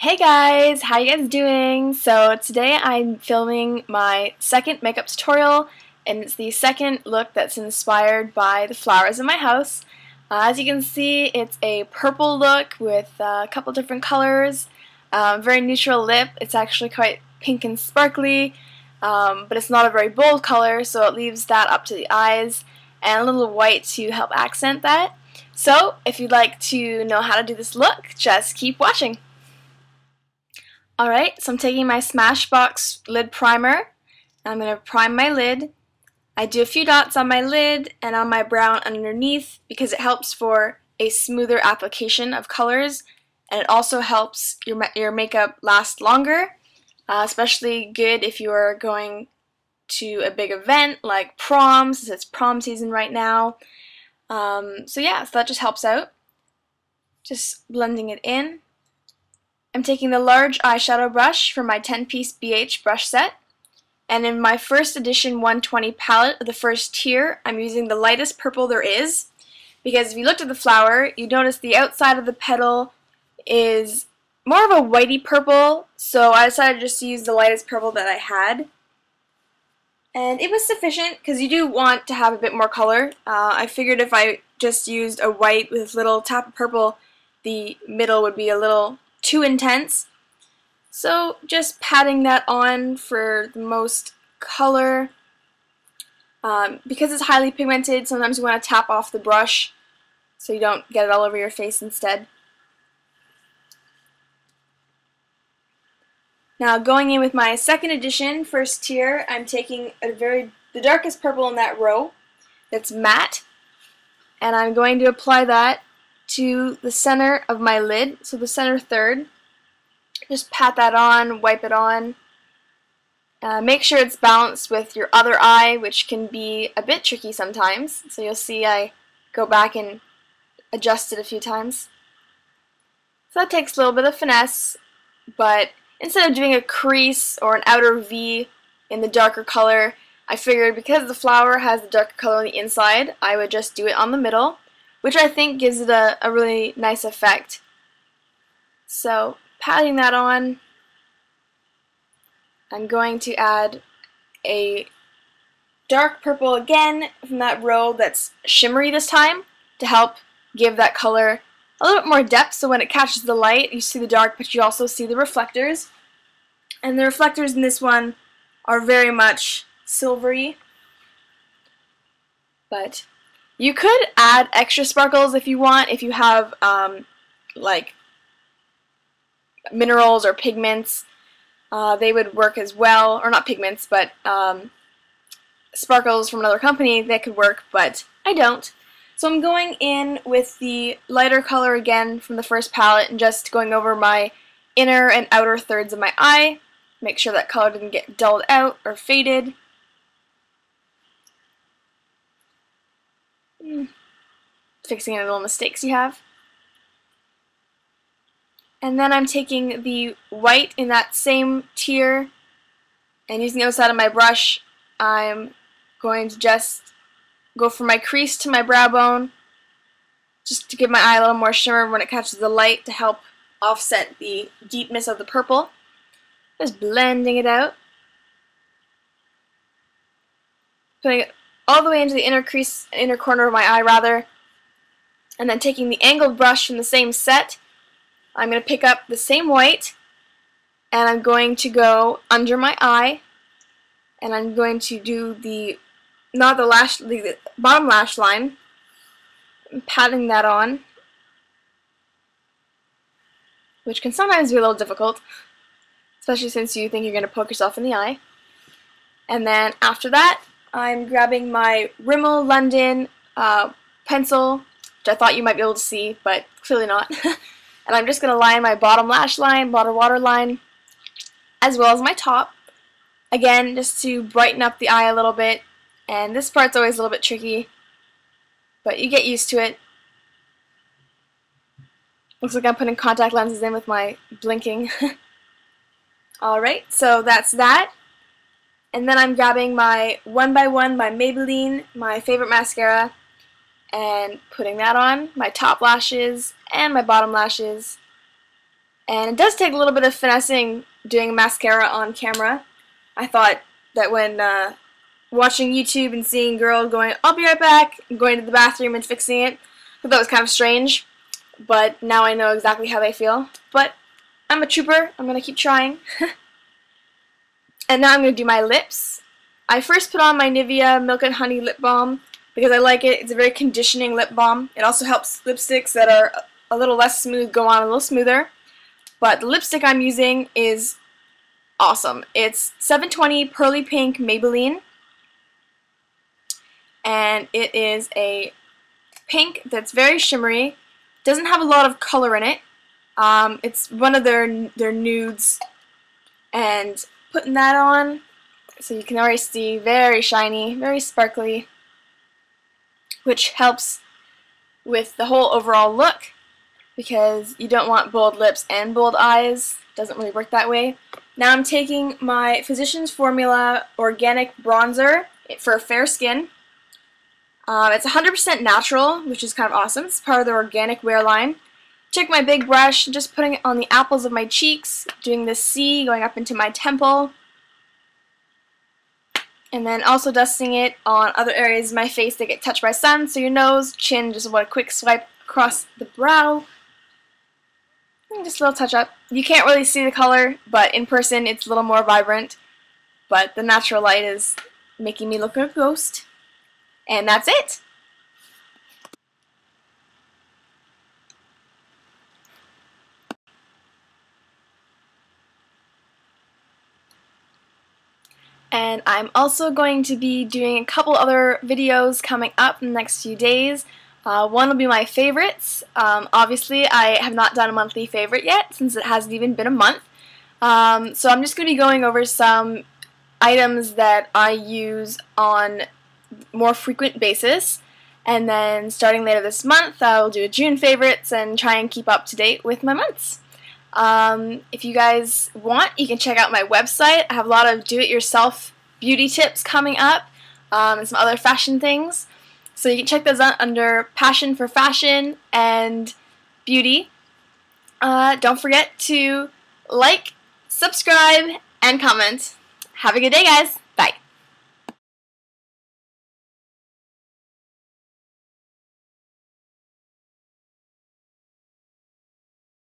Hey guys, how you guys doing? So today I'm filming my second makeup tutorial, and it's the second look that's inspired by the flowers in my house. As you can see, it's a purple look with a couple different colors, very neutral lip. It's actually quite pink and sparkly, but it's not a very bold color, so it leaves that up to the eyes, and a little white to help accent that. So if you'd like to know how to do this look, just keep watching. Alright, so I'm taking my Smashbox lid primer. I'm going to prime my lid. I do a few dots on my lid and on my brow underneath because it helps for a smoother application of colors, and it also helps your makeup last longer, especially good if you are going to a big event like prom, since it's prom season right now. So that just helps out. Just blending it in. I'm taking the large eyeshadow brush from my 10-piece BH brush set, and in my first edition 120 palette of the first tier, I'm using the lightest purple there is, because if you looked at the flower, you'd notice the outside of the petal is more of a whitey purple, so I decided just to use the lightest purple that I had. And it was sufficient, because you do want to have a bit more color. I figured if I just used a white with a little tap of purple, the middle would be a little too intense. So just patting that on for the most color. Because it's highly pigmented, sometimes you want to tap off the brush so you don't get it all over your face instead. Now going in with my second edition, first tier, I'm taking the darkest purple in that row that's matte, and I'm going to apply that to the center of my lid, so the center third. Just pat that on, wipe it on. Make sure it's balanced with your other eye, which can be a bit tricky sometimes. So you'll see I go back and adjust it a few times. So that takes a little bit of finesse, but instead of doing a crease or an outer V in the darker color, I figured because the flower has the darker color on the inside, I would just do it on the middle, which I think gives it a really nice effect. So patting that on, I'm going to add a dark purple again from that row that's shimmery this time to help give that color a little bit more depth, so when it catches the light you see the dark but you also see the reflectors. And the reflectors in this one are very much silvery, but you could add extra sparkles if you want, if you have like minerals or pigments. They would work as well, or not pigments, but sparkles from another company, they could work, but I don't. So I'm going in with the lighter color again from the first palette and just going over my inner and outer thirds of my eye. Make sure that color didn't get dulled out or faded. Fixing any little mistakes you have. And then I'm taking the white in that same tier and using the outside of my brush, I'm going to just go from my crease to my brow bone just to give my eye a little more shimmer when it catches the light to help offset the deepness of the purple. Just blending it out. Putting it all the way into the inner corner of my eye rather. And then taking the angled brush from the same set, I'm going to pick up the same white and I'm going to go under my eye and I'm going to do the bottom lash line. I'm patting that on, which can sometimes be a little difficult, especially since you think you're going to poke yourself in the eye. And then after that, I'm grabbing my Rimmel London pencil, which I thought you might be able to see, but clearly not. And I'm just going to line my bottom lash line, bottom waterline, as well as my top. Again, just to brighten up the eye a little bit. And this part's always a little bit tricky, but you get used to it. Looks like I'm putting contact lenses in with my blinking. Alright, so that's that. And then I'm grabbing my 1x1 by Maybelline, my favorite mascara, and putting that on my top lashes and my bottom lashes. And it does take a little bit of finessing doing mascara on camera. I thought that when watching YouTube and seeing girls going, "I'll be right back," and going to the bathroom and fixing it, I thought that was kind of strange. But now I know exactly how they feel. But I'm a trooper. I'm going to keep trying. And now I'm going to do my lips. I first put on my Nivea Milk and Honey Lip Balm because I like it. It's a very conditioning lip balm. It also helps lipsticks that are a little less smooth go on a little smoother. But the lipstick I'm using is awesome. It's 720 Pearly Pink Maybelline. And it is a pink that's very shimmery. Doesn't have a lot of color in it. It's one of their nudes. And putting that on, so you can already see, very shiny, very sparkly, which helps with the whole overall look because you don't want bold lips and bold eyes. Doesn't really work that way. Now I'm taking my Physicians Formula Organic Bronzer for fair skin. It's 100% natural, which is kind of awesome. It's part of the organic wear line. Took my big brush, just putting it on the apples of my cheeks, doing this C going up into my temple, and then also dusting it on other areas of my face that get touched by sun, so your nose, chin, just want a quick swipe across the brow, and just a little touch up. You can't really see the color, but in person it's a little more vibrant, but the natural light is making me look like a ghost, and that's it. And I'm also going to be doing a couple other videos coming up in the next few days. One will be my favorites. Obviously, I have not done a monthly favorite yet since it hasn't even been a month. So I'm just going to be going over some items that I use on more frequent basis. And then starting later this month, I'll do a June favorites and try and keep up to date with my months. If you guys want, you can check out my website. I have a lot of do-it-yourself beauty tips coming up, and some other fashion things. So you can check those out under Passion for Fashion and Beauty. Don't forget to like, subscribe, and comment. Have a good day, guys!